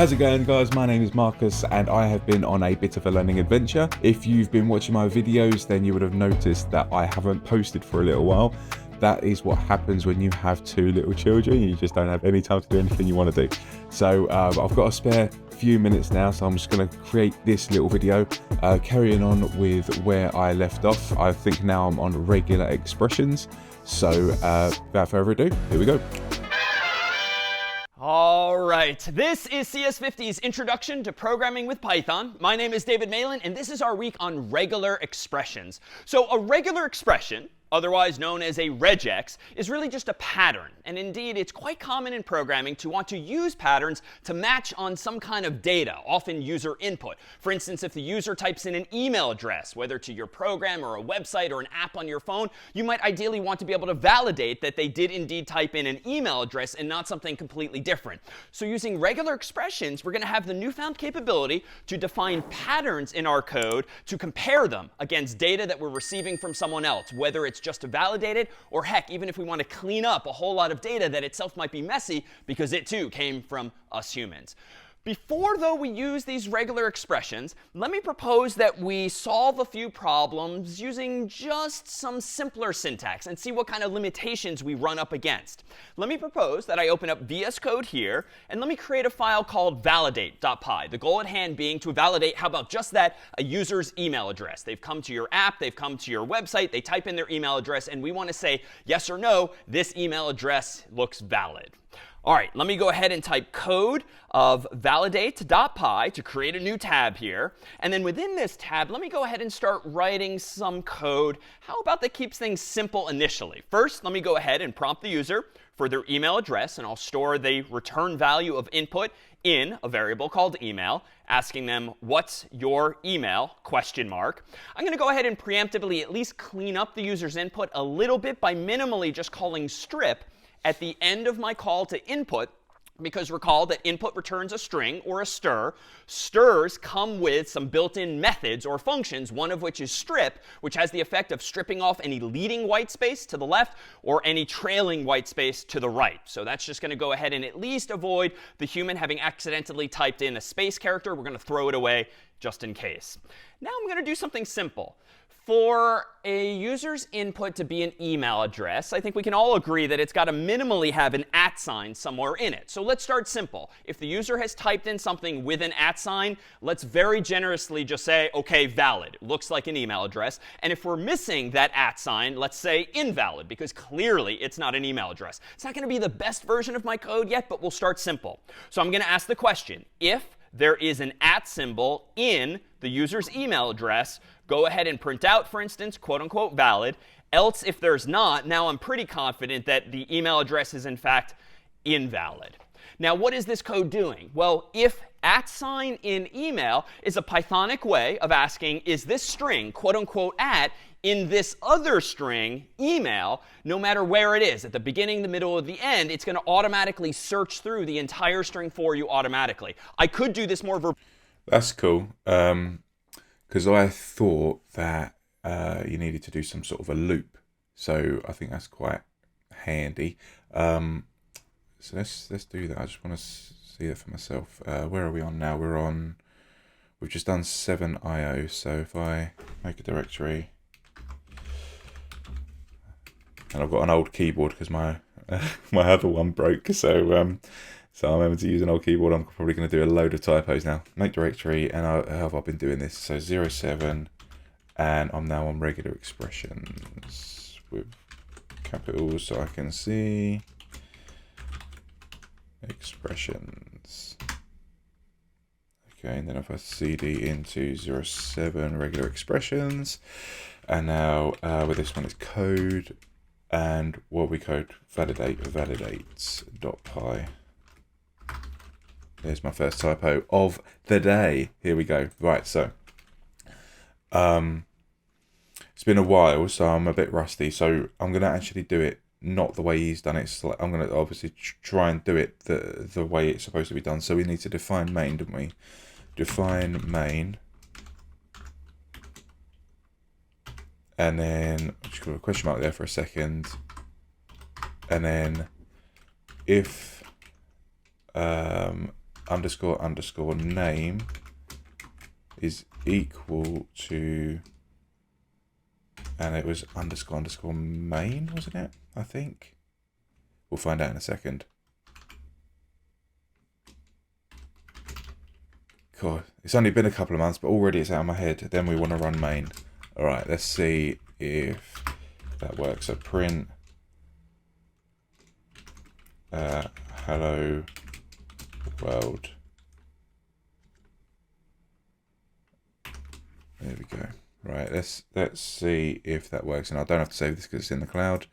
How's it going, guys? My name is Marcus and I have been on a bit of a learning adventure. If you've been watching my videos, then you would have noticed that I haven't posted for a little while. That is what happens when you have two little children. You just don't have any time to do anything you want to do. So I've got a spare few minutes now, so I'm just going to create this little video carrying on with where I left off. I think now I'm on regular expressions. So without further ado, here we go. All right, this is CS50's Introduction to Programming with Python. My name is David Malin, and this is our week on regular expressions. So a regular expression, otherwise known as a regex, is really just a pattern. And indeed, it's quite common in programming to want to use patterns to match on some kind of data, often user input. For instance, if the user types in an email address, whether to your program or a website or an app on your phone, you might ideally want to be able to validate that they did indeed type in an email address and not something completely different. So using regular expressions, we're going to have the newfound capability to define patterns in our code to compare them against data that we're receiving from someone else, whether it's just to validate it, or heck, even if we want to clean up a whole lot of data that itself might be messy because it too came from us humans. Before, though, we use these regular expressions, let me propose that we solve a few problems using just some simpler syntax and see what kind of limitations we run up against. Let me propose that I open up VS Code here, and let me create a file called validate.py. The goal at hand being to validate, how about just that, a user's email address. They've come to your app, they've come to your website, they type in their email address, and we want to say, yes or no, this email address looks valid. All right, let me go ahead and type code of validate.py to create a new tab here. And then within this tab, let me go ahead and start writing some code. How about that keeps things simple initially? First, let me go ahead and prompt the user for their email address, and I'll store the return value of input in a variable called email, asking them, what's your email, ? I'm going to go ahead and preemptively at least clean up the user's input a little bit by minimally just calling strip at the end of my call to input, because recall that input returns a string or a stir. Strs come with some built-in methods or functions, one of which is strip, which has the effect of stripping off any leading white space to the left or any trailing white space to the right. So that's just going to go ahead and at least avoid the human having accidentally typed in a space character. We're going to throw it away just in case. Now I'm going to do something simple. For a user's input to be an email address, I think we can all agree that it's got to minimally have an @ sign somewhere in it. So let's start simple. If the user has typed in something with an @ sign, let's very generously just say, OK, valid. It looks like an email address. And if we're missing that @ sign, let's say invalid, because clearly it's not an email address. It's not going to be the best version of my code yet, but we'll start simple. So I'm going to ask the question, if there is an @ symbol in the user's email address, go ahead and print out, for instance, quote unquote valid. Else, if there's not, now I'm pretty confident that the email address is in fact invalid. Now, what is this code doing? Well, if @ sign in email is a Pythonic way of asking, is this string, quote unquote in this other string, email, no matter where it is, at the beginning, the middle, or the end, it's going to automatically search through the entire string for you automatically. I could do this more That's cool. Because I thought that you needed to do some sort of a loop. So I think that's quite handy. So let's do that. I just want to see it for myself. Where are we on now? We've just done 7io. So if I make a directory, and I've got an old keyboard because my my other one broke. So so I'm able to use an old keyboard. I'm probably going to do a load of typos now. Make directory, and how have I been doing this? So 07, and I'm now on regular expressions with capitals so I can see expressions. Okay, and then if I cd into 07 regular expressions, and now with this one it's code, and what we code validates.py. There's my first typo of the day. Here we go. Right, so it's been a while, so I'm a bit rusty. So I'm going to actually do it not the way he's done it. So I'm going to obviously try and do it the way it's supposed to be done. So we need to define main, don't we? Define main. And then I'll just put a question mark there for a second. And then if underscore underscore name is equal to, and it was underscore underscore main, wasn't it? I think. We'll find out in a second. God, it's only been a couple of months, but already it's out of my head. Then we want to run main. All right, let's see if that works. So print hello world. There we go. Right, let's see if that works. And I don't have to save this because it's in the cloud.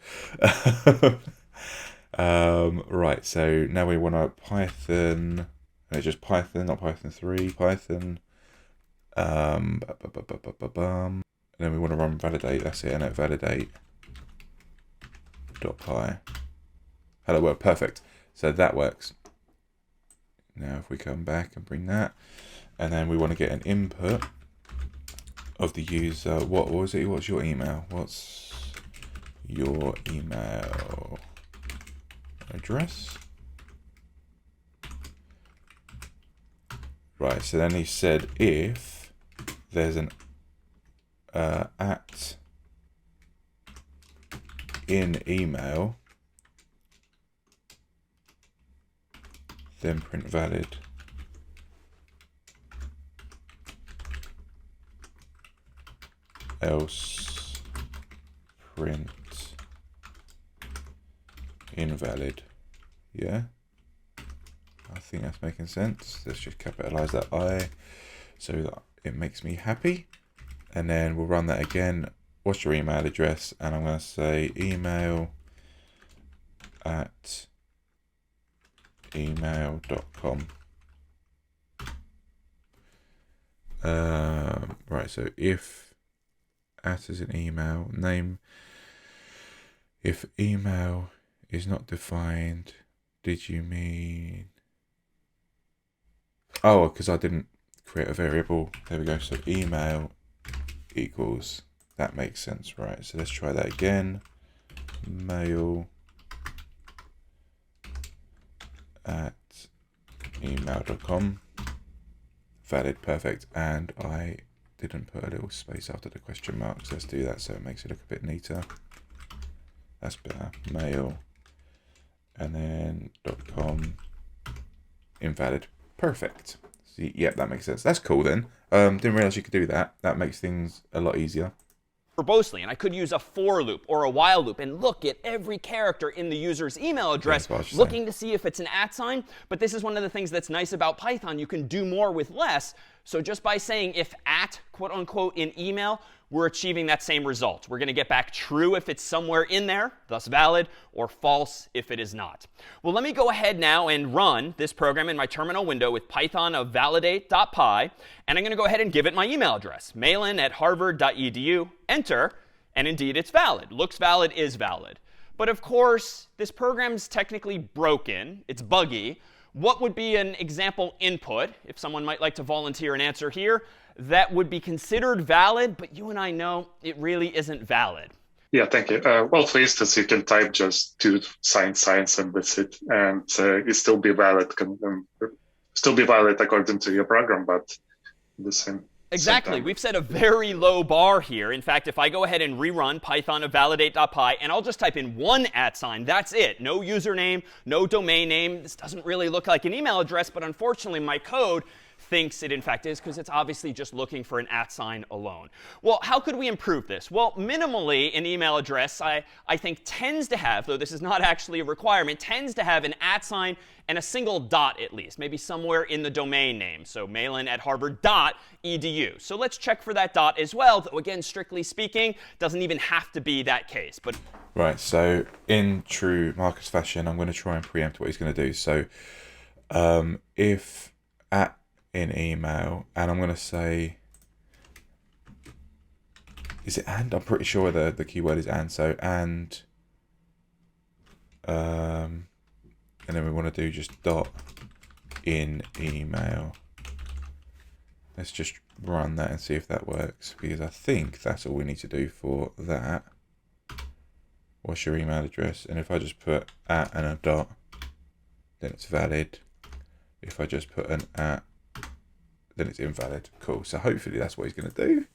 Right, so now we want to Python. It's just Python, not Python 3. Python. And then we want to run validate. That's it. And at validate.py. Hello world. Perfect. So that works. Now if we come back and bring that, and then we want to get an input of the user. What was it? What's your email? What's your email address? Right, so then he said if there's an at in email, then print valid. Else print invalid. Yeah, I think that's making sense. Let's just capitalize that I so that it makes me happy. And then we'll run that again. What's your email address? And I'm going to say email at email.com. Right, so if at is an email name, if email is not defined, did you mean, oh, because I didn't create a variable. There we go. So email equals, that makes sense. Right, so let's try that again. Mail at email.com. Valid. Perfect. And I didn't put a little space after the question marks. Let's do that so it makes it look a bit neater. That's better. Mail and then .com invalid. Perfect. See, yeah, that makes sense. That's cool then. Didn't realize you could do that. That makes things a lot easier. Verbosely, and I could use a for loop or a while loop and look at every character in the user's email address, looking to see if it's an @ sign. But this is one of the things that's nice about Python. You can do more with less. So just by saying if at, quote unquote, in email, we're achieving that same result. We're going to get back true if it's somewhere in there, thus valid, or false if it is not. Well, let me go ahead now and run this program in my terminal window with Python of validate.py. And I'm going to go ahead and give it my email address, mailin@harvard.edu, enter, and indeed it's valid. Looks valid, is valid. But of course, this program's technically broken. It's buggy. What would be an example input, if someone might like to volunteer an answer here, that would be considered valid, but you and I know it really isn't valid? Yeah, thank you. Well, for instance, you can type just $2 and that's it, and it still be valid. Still be valid according to your program, but the same. Exactly. We've set a very low bar here. In fact, if I go ahead and rerun Python of validate.py, and I'll just type in one @ sign, that's it. No username, no domain name. This doesn't really look like an email address, but unfortunately, my code thinks it in fact is, because it's obviously just looking for an @ sign alone. Well, how could we improve this? Well, minimally, an email address, I think, tends to have, though this is not actually a requirement, tends to have an @ sign and a single dot at least, maybe somewhere in the domain name. So mailin@harvard.edu. So let's check for that dot as well, though again, strictly speaking, doesn't even have to be that case. But right, so in true Marcus fashion, I'm going to try and preempt what he's going to do. So if at in email, and I'm going to say, is it and? I'm pretty sure the keyword is and. So and then we want to do just dot in email. Let's just run that and see if that works, because I think that's all we need to do for that. What's your email address? And if I just put at and a dot, then it's valid. If I just put an at, then it's invalid. Cool. So hopefully that's what he's going to do.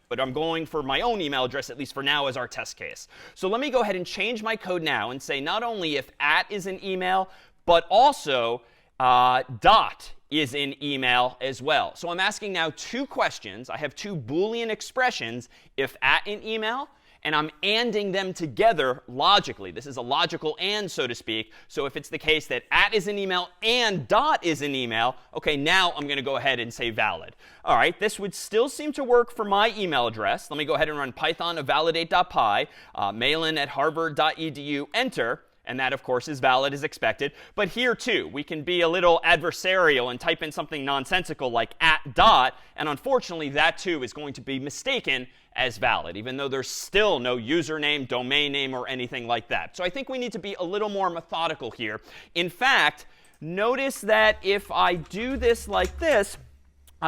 But I'm going for my own email address, at least for now, as our test case. So let me go ahead and change my code now and say not only if at is an email, but also dot is in email as well. So I'm asking now two questions. I have two Boolean expressions, if at in email, and I'm anding them together logically. This is a logical and, so to speak. So if it's the case that at is an email and dot is an email, OK, now I'm going to go ahead and say valid. All right, this would still seem to work for my email address. Let me go ahead and run python of validate.py, malin@harvard.edu, enter. And that, of course, is valid as expected. But here, too, we can be a little adversarial and type in something nonsensical like at dot. And unfortunately, that, too, is going to be mistaken as valid, even though there's still no username, domain name, or anything like that. So I think we need to be a little more methodical here. In fact, notice that if I do this like this,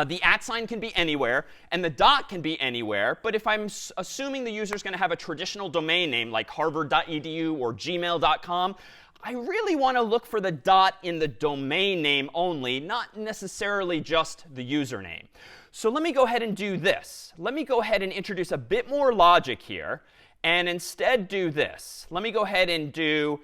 the @ sign can be anywhere, and the dot can be anywhere. But if I'm assuming the user is going to have a traditional domain name like harvard.edu or gmail.com, I really want to look for the dot in the domain name only, not necessarily just the username. So let me go ahead and do this. Let me go ahead and introduce a bit more logic here, and instead do this. Let me go ahead and do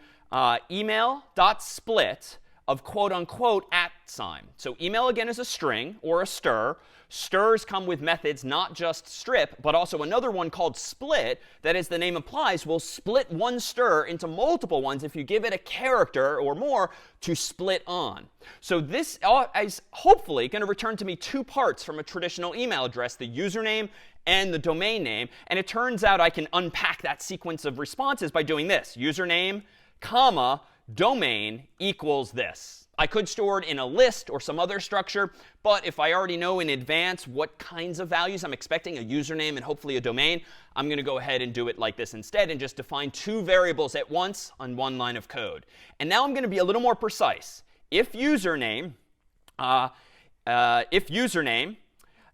email.split of quote unquote @ sign. So email again is a string or a stir. Strs come with methods not just strip, but also another one called split that, as the name implies, will split one stir into multiple ones if you give it a character or more to split on. So this is hopefully going to return to me two parts from a traditional email address, the username and the domain name. And it turns out I can unpack that sequence of responses by doing this. Username, comma, domain equals this. I could store it in a list or some other structure, but if I already know in advance what kinds of values I'm expecting, a username and hopefully a domain, I'm going to go ahead and do it like this instead and just define two variables at once on one line of code. And now I'm going to be a little more precise. If username,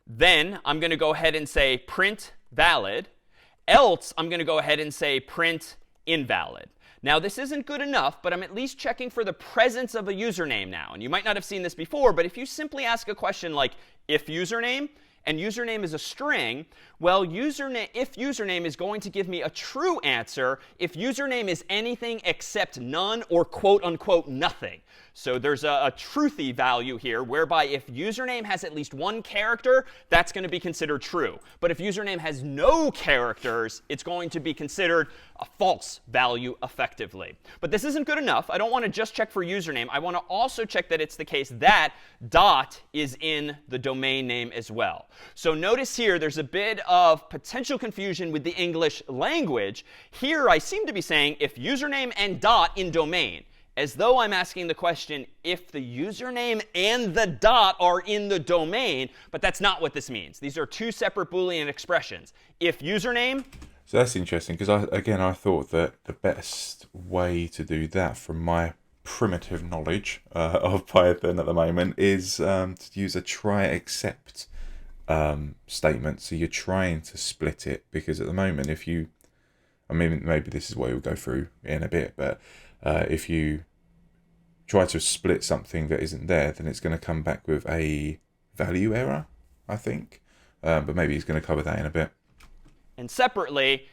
then I'm going to go ahead and say print valid. Else, I'm going to go ahead and say print invalid. Now, this isn't good enough, but I'm at least checking for the presence of a username now. And you might not have seen this before, but if you simply ask a question like if username, and username is a string, well, if username is going to give me a true answer if username is anything except none or quote unquote nothing. So there's a truthy value here whereby if username has at least one character, that's going to be considered true. But if username has no characters, it's going to be considered a false value effectively. But this isn't good enough. I don't want to just check for username. I want to also check that it's the case that dot is in the domain name as well. So notice here there's a bit of potential confusion with the English language. Here I seem to be saying if username and dot in domain, as though I'm asking the question if the username and the dot are in the domain, but that's not what this means. These are two separate Boolean expressions. If username. So that's interesting because I thought that the best way to do that from my primitive knowledge of Python at the moment is to use a try except statement. So you're trying to split it because at the moment maybe this is what we'll go through in a bit, but if you try to split something that isn't there, then it's going to come back with a value error, I think. But maybe he's going to cover that in a bit. And separately,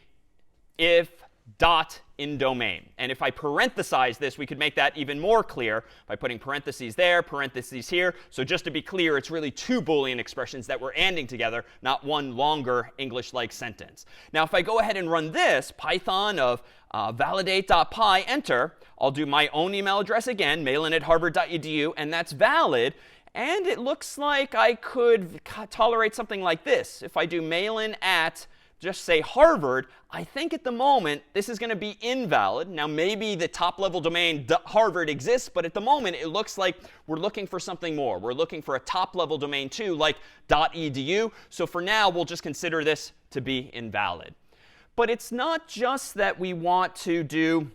if dot in domain. And if I parenthesize this, we could make that even more clear by putting parentheses there, parentheses here. So just to be clear, it's really two Boolean expressions that we're anding together, not one longer English-like sentence. Now, if I go ahead and run this, python of validate.py, enter, I'll do my own email address again, malin@harvard.edu, and that's valid. And it looks like I could tolerate something like this. If I do malin at just say Harvard, I think at the moment this is going to be invalid. Now, maybe the top-level domain Harvard exists, but at the moment it looks like we're looking for something more. We're looking for a top-level domain too, like .edu. So for now, we'll just consider this to be invalid. But it's not just that we want to do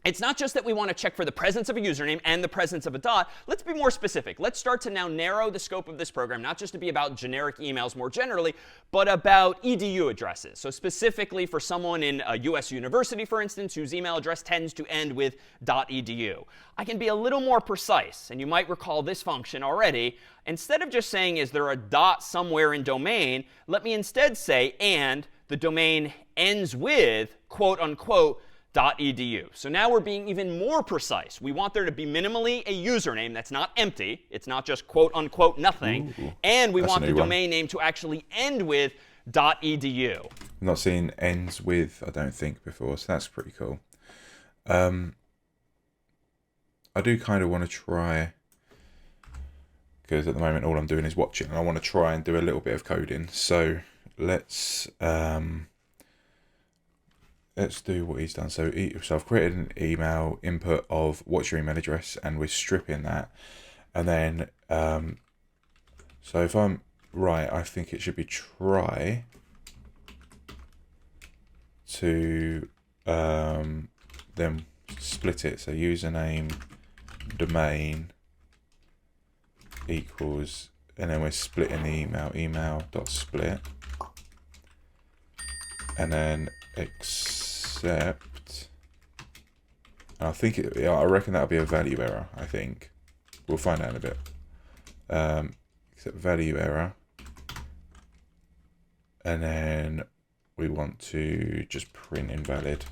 it's not just that we want to check for the presence of a username and the presence of a dot. Let's be more specific. Let's start to now narrow the scope of this program, not just to be about generic emails more generally, but about edu addresses. So specifically for someone in a US university, for instance, whose email address tends to end with .edu. I can be a little more precise, and you might recall this function already. Instead of just saying, is there a dot somewhere in domain, let me instead say, and the domain ends with, quote unquote, .edu. So now we're being even more precise. We want there to be minimally a username that's not empty. It's not just quote unquote nothing. Ooh, and we want the one. domain name to actually end with .edu. I've not seen ends with, I don't think, before, so that's pretty cool. I do kind of want to try, because at the moment all I'm doing is watching, and I want to try and do a little bit of coding. So let's do what he's done. So I've created an email input of what's your email address, and we're stripping that. And then, so if I'm right, I think it should be try to then split it. So username domain equals, and then we're splitting the email.split, and then except, I think I reckon that'll be a value error. I think we'll find out in a bit. Except value error, and then we want to just print invalid.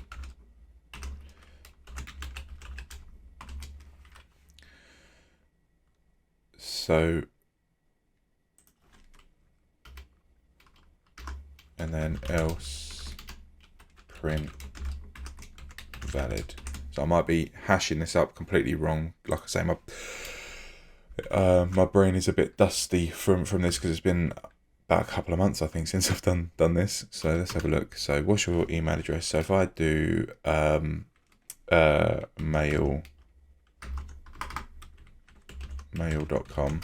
So, and then else print valid. So I might be hashing this up completely wrong. Like I say, my brain is a bit dusty from this, because it's been about a couple of months, I think, since I've done this. So let's have a look. So what's your email address? So if I do mail.com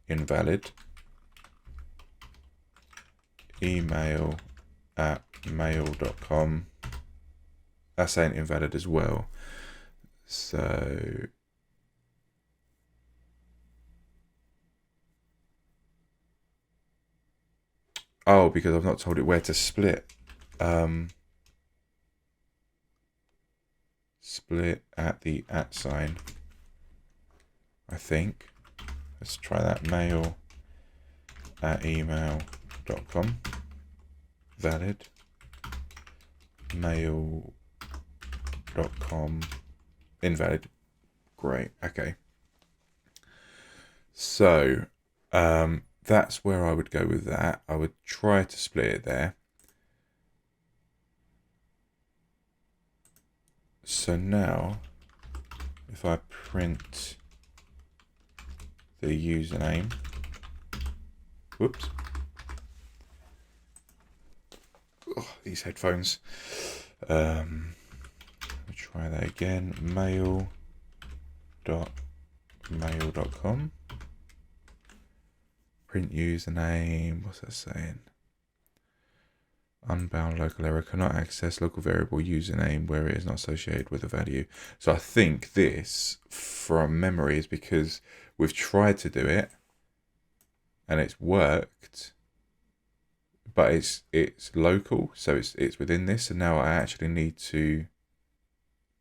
invalid, email@mail.com, that's saying invalid as well. So oh, because I've not told it where to split. Split at the @sign, I think. Let's try that. mail@email.com valid, mail.com invalid. Great. Okay. So that's where I would go with that. I would try to split it there. So now, if I print the username, whoops, these headphones. Let me try that again. mail.mail.com. Print username. What's that saying? Unbound local error, cannot access local variable username where it is not associated with a value. So I think this, from memory, is because we've tried to do it and it's worked, but it's local, so it's within this, and now I actually need to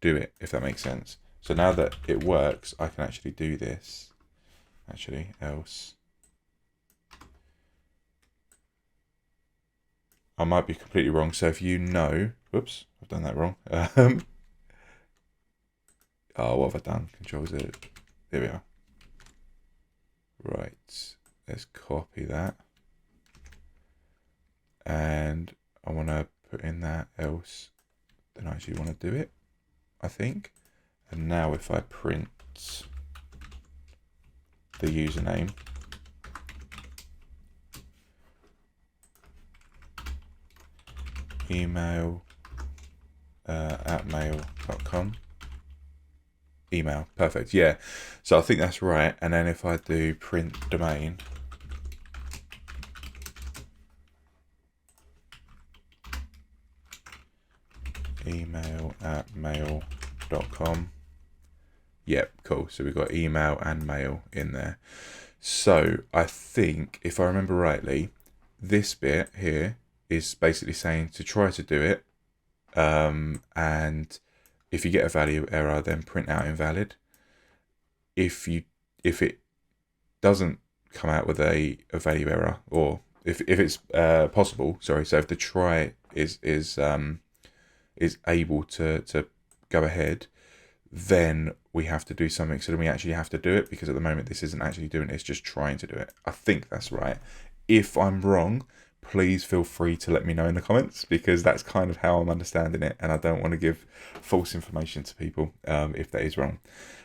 do it, if that makes sense. So now that it works, I can actually do this. Actually, else. I might be completely wrong, so if you know, whoops, I've done that wrong. Oh, what have I done? Control Z. There we are. Right, let's copy that. And I want to put in that else. Then I actually want to do it, I think. And now if I print the username, email @mail.com. Email, perfect, yeah. So I think that's right. And then if I do print domain, email @mail.com. mail.com. Yep, cool. So we've got email and mail in there. So I think, if I remember rightly, this bit here is basically saying to try to do it. And if you get a value error, then print out invalid. If it doesn't come out with a value error, or if it's possible, sorry. So if the try is able to go ahead, then we have to do something. So then we actually have to do it, because at the moment this isn't actually doing it, it's just trying to do it. I think that's right. If I'm wrong, please feel free to let me know in the comments, because that's kind of how I'm understanding it, and I don't want to give false information to people if that is wrong.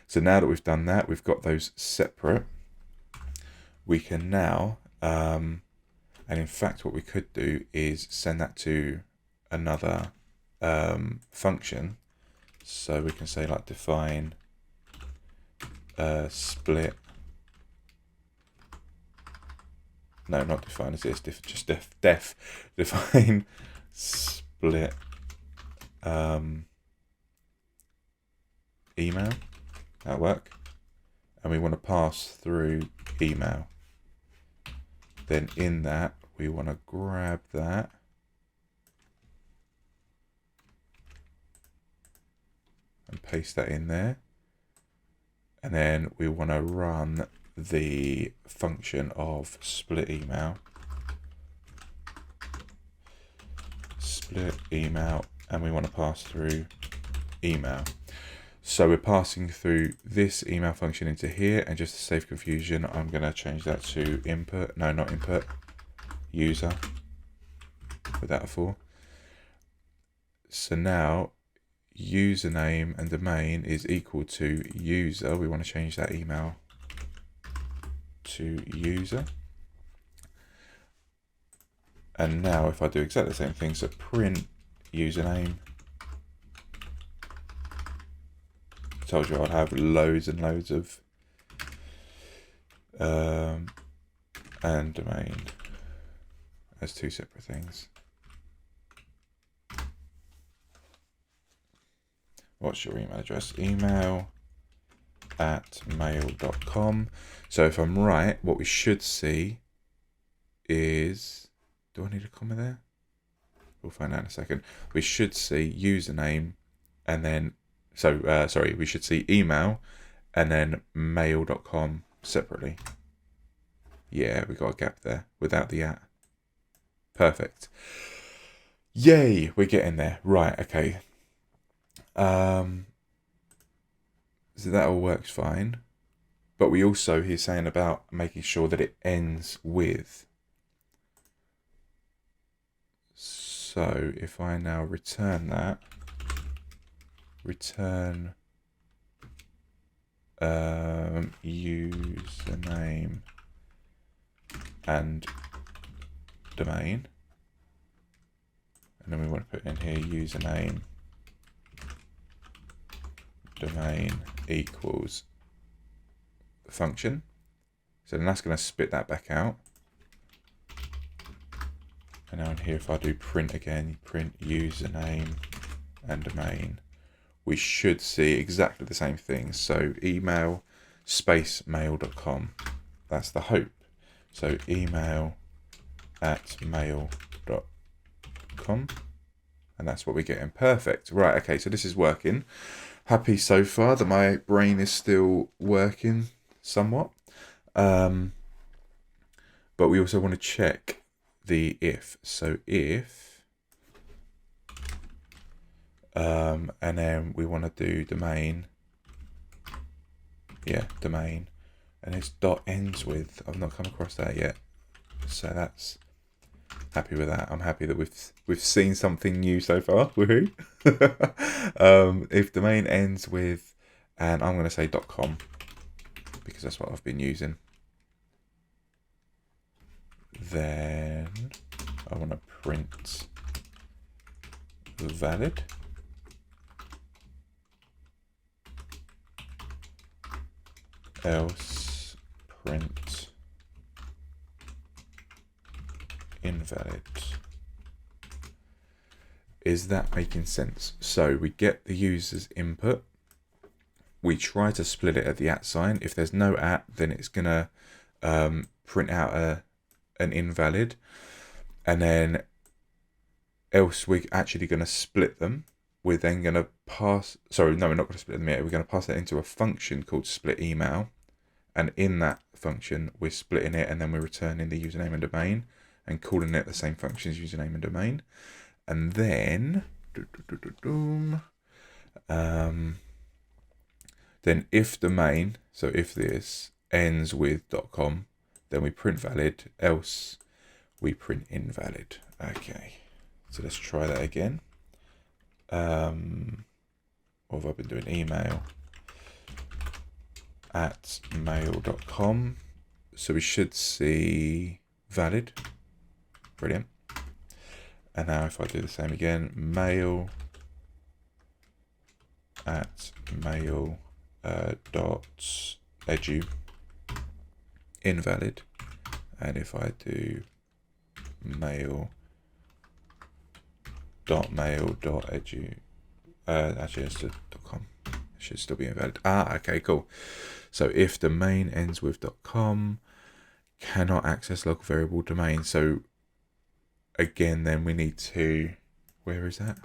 So now that we've done that, we've got those separate, we can now, and in fact what we could do is send that to another function. So we can say like define split. No, not define as this. Just define split email. That'll work. And we want to pass through email. Then in that we want to grab that. And paste that in there, and then we want to run the function of split email, and we want to pass through email. So we're passing through this email function into here, and just to save confusion, I'm going to change that to input. No, not input, user, without a 4. So now username and domain is equal to user. We want to change that email to user. And now if I do exactly the same thing, so print username. I told you I'd have loads and loads of and domain as 2 separate things. What's your email address? email@mail.com. So if I'm right, what we should see is, do I need a comma there? We'll find out in a second. We should see username, and then, sorry, we should see email and then mail.com separately. Yeah, we got a gap there without the @ Perfect. Yay, we're getting there. Right, okay. So that all works fine, but we also, he's saying about making sure that it ends with. So if I now return that, return username and domain, and then we want to put in here username domain equals function. So then that's going to spit that back out. And now in here, if I do print again, print username and domain, we should see exactly the same thing. So email space mail.com. That's the hope. So email@mail.com. And that's what we're getting. Perfect. Right, okay, so this is working. Happy so far that my brain is still working somewhat. But we also want to check the if. So if, and then we want to do domain. Yeah, domain. And it's .ends with. I've not come across that yet. So that's happy with that. I'm happy that we've seen something new so far. Woohoo! If domain ends with, and I'm going to say .com because that's what I've been using. Then I want to print valid. Else print invalid. Is that making sense? So we get the user's input, we try to split it at the @ sign. If there's no @ then it's gonna print out an invalid, and then else we're actually going to split them. We're then going to pass, sorry, no, we're not going to split them yet. We're going to pass that into a function called split email, and in that function we're splitting it, and then we're returning the username and domain and calling it the same function as username and domain. And then then if domain, so if this ends with .com, then we print valid, else we print invalid. Okay, so let's try that again. What have I been doing? Email @mail.com. So we should see valid. Brilliant. And now if I do the same again, mail @mail .edu, invalid. And if I do mail.mail.edu, actually it's just .com, it should still be invalid. Okay, cool. So if domain ends with .com, cannot access local variable domain. So again, then we need to, where is that?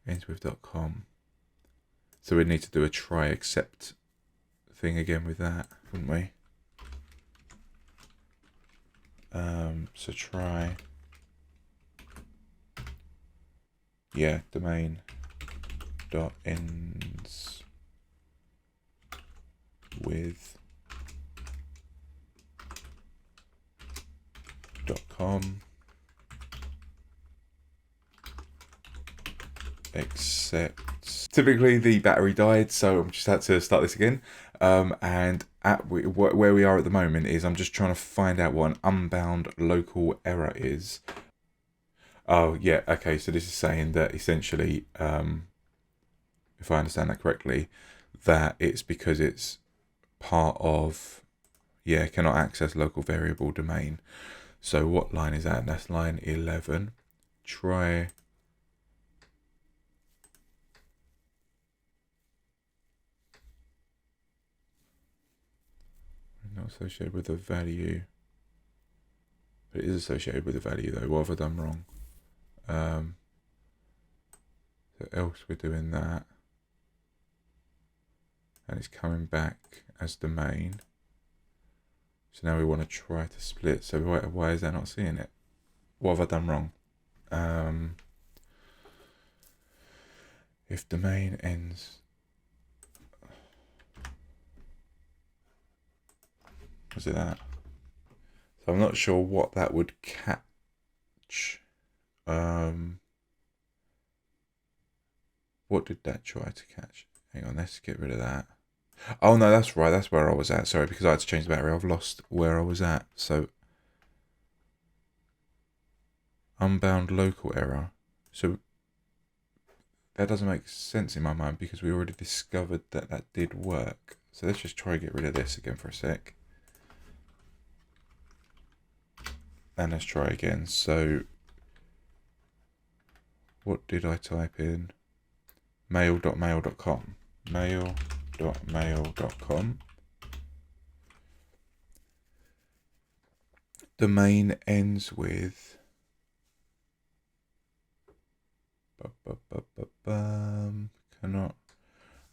Ends with .com. So we need to do a try except thing again with that, wouldn't we? So try, yeah, domain dot ends with .com except typically the battery died, so I'm just had to start this again. And where we are at the moment is I'm just trying to find out what an unbound local error is. Oh yeah, okay, so this is saying that essentially, if I understand that correctly, that it's because it's part of, yeah, cannot access local variable domain. So what line is that? That's line 11. Try not associated with the value, but it is associated with the value though. What have I done wrong? So else we're doing that, and it's coming back as domain. So now we want to try to split. So why is that not seeing it? What have I done wrong? If domain ends, was it that? So I'm not sure what that would catch. What did that try to catch? Hang on, let's get rid of that. Oh no, that's right, that's where I was at. Sorry, because I had to change the battery. I've lost where I was at. So unbound local error. So that doesn't make sense in my mind because we already discovered that that did work. So let's just try and get rid of this again for a sec. And let's try again. So what did I type in? Mail.mail.com. Mail.mail.com. Domain ends with cannot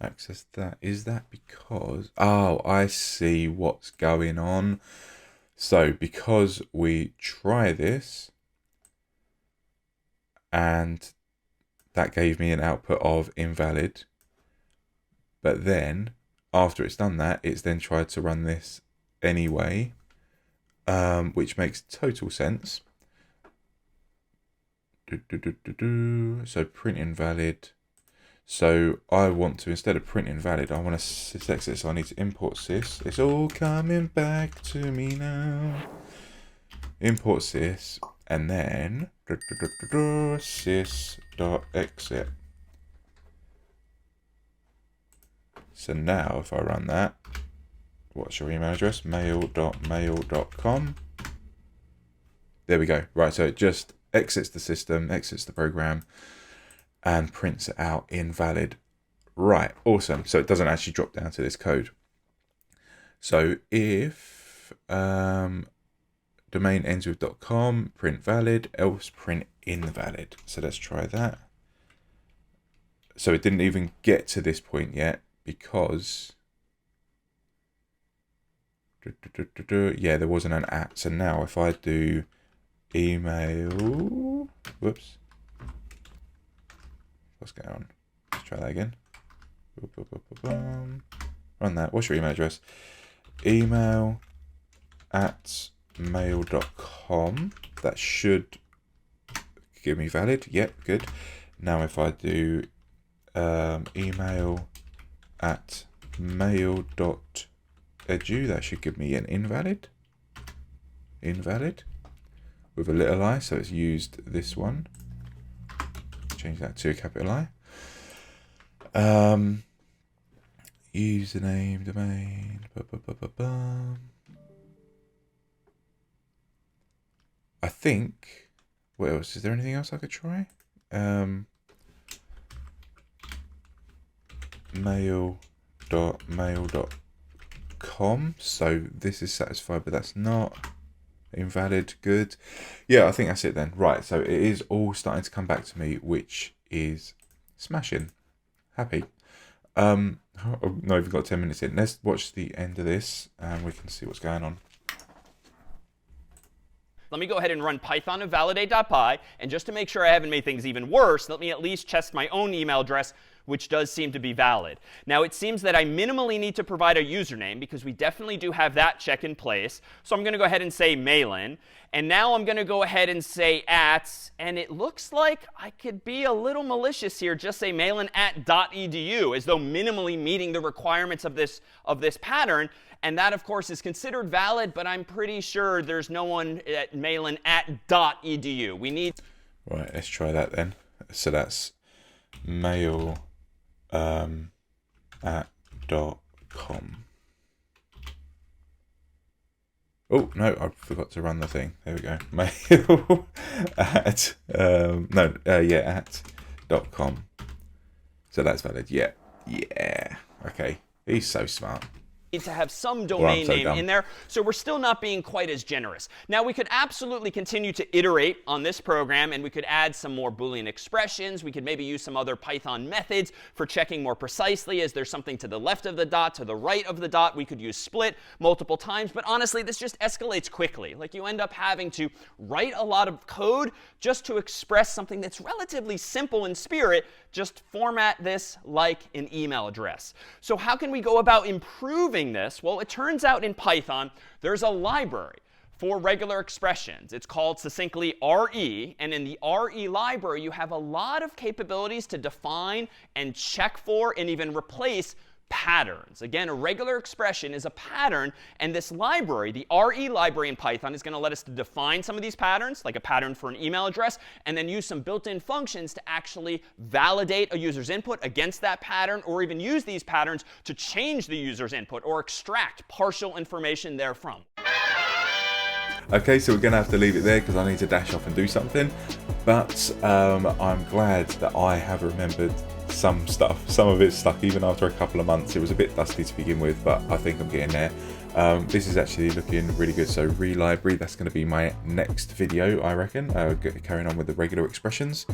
access that. Is that because, oh, I see what's going on. So because we try this and that gave me an output of invalid, but then after it's done that, it's then tried to run this anyway, which makes total sense. So print invalid. So I want to, instead of print invalid, I want to sys exit. So I need to import sys. It's all coming back to me now. Import sys, and then sys.exit. So now if I run that, what's your email address? mail.mail.com. There we go. Right, so it just exits the system, exits the program, and prints it out invalid Right, awesome. So it doesn't actually drop down to this code. So if domain ends with .com, print valid, else print invalid. So let's try that. So it didn't even get to this point yet because yeah, there wasn't an at. So now if I do email, whoops, what's going on? Let's try that again. Run that. What's your email address? email@mail.com. That should give me valid. Yep, good. Now if I do email@mail.edu, that should give me an invalid with a little I, so it's used this one. Change that to a capital I. Username, domain, I think, what else? Is there anything else I could try? mail.mail.com. So this is satisfied, but that's not. Invalid. Good. Yeah, I think that's it then. Right, so it is all starting to come back to me, which is smashing. Happy. Oh, no, we've got 10 minutes in. Let's watch the end of this and we can see what's going on. Let me go ahead and run python of validate.py, and just to make sure I haven't made things even worse, let me at least test my own email address, which does seem to be valid. Now, it seems that I minimally need to provide a username, because we definitely do have that check in place. So I'm going to go ahead and say Malin. And now I'm going to go ahead and say @ and it looks like I could be a little malicious here, just say malin@.edu, as though minimally meeting the requirements of this pattern. And that, of course, is considered valid, but I'm pretty sure there's no one at malin@.edu. We need... Right, let's try that then. So that's mail@.com. Oh, no, I forgot to run the thing. There we go. Mail @.com. So that's valid. Yeah. Yeah. Okay. He's so smart. Need to have some domain name in there, so we're still not being quite as generous. Now, we could absolutely continue to iterate on this program, and we could add some more Boolean expressions. We could maybe use some other Python methods for checking more precisely. Is there something to the left of the dot, to the right of the dot? We could use split multiple times, but honestly, this just escalates quickly. Like, you end up having to write a lot of code just to express something that's relatively simple in spirit. Just format this like an email address. So how can we go about improving this? Well, it turns out in Python, there's a library for regular expressions. It's called succinctly RE. And in the RE library, you have a lot of capabilities to define and check for and even replace patterns. Again, a regular expression is a pattern, and this library, the RE library in Python, is going to let us to define some of these patterns, like a pattern for an email address, and then use some built-in functions to actually validate a user's input against that pattern, or even use these patterns to change the user's input or extract partial information therefrom. Okay, so we're going to have to leave it there because I need to dash off and do something. But I'm glad that I have remembered some stuff. Some of it stuck even after a couple of months. It was a bit dusty to begin with, but I think I'm getting there. This is actually looking really good. So re-library, that's going to be my next video, I reckon. Carrying on with the regular expressions.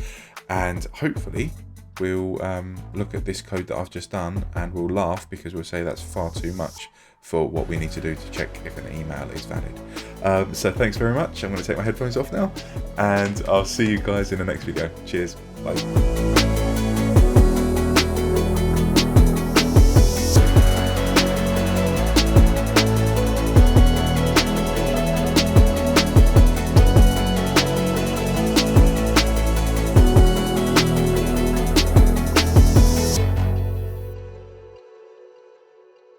And hopefully we'll look at this code that I've just done and we'll laugh because we'll say that's far too much for what we need to do to check if an email is valid. So thanks very much. I'm going to take my headphones off now and I'll see you guys in the next video. Cheers. Bye.